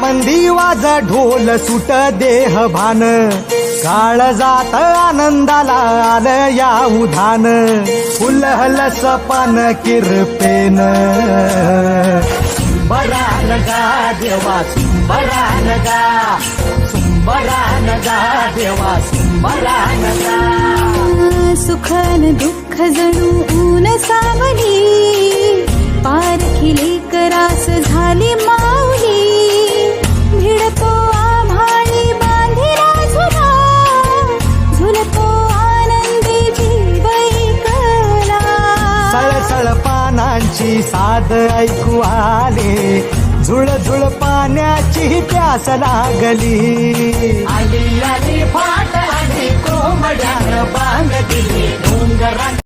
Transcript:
मंदी वाज ढोल सुट देह भान, काळ जात आनंदाला आलं या उधान, फुलहल सपान किरपेन. सुंबरान गा देवा सुंबरान गा, सुंबरान गा देवा सुंबरान गा. सुखन दुःख जणू ऊन सावली, पारखिले करास झाली माऊली. भिडतो आभाळी बांधिला झुला, झुलतो आनंदी जीव ऐकला. सळसळ पानांची साद ऐकू आले, झुळझुळ पाण्याची प्यास लागली. आली आली फाट आली कोंबड्यानं बांधली डोंगरात.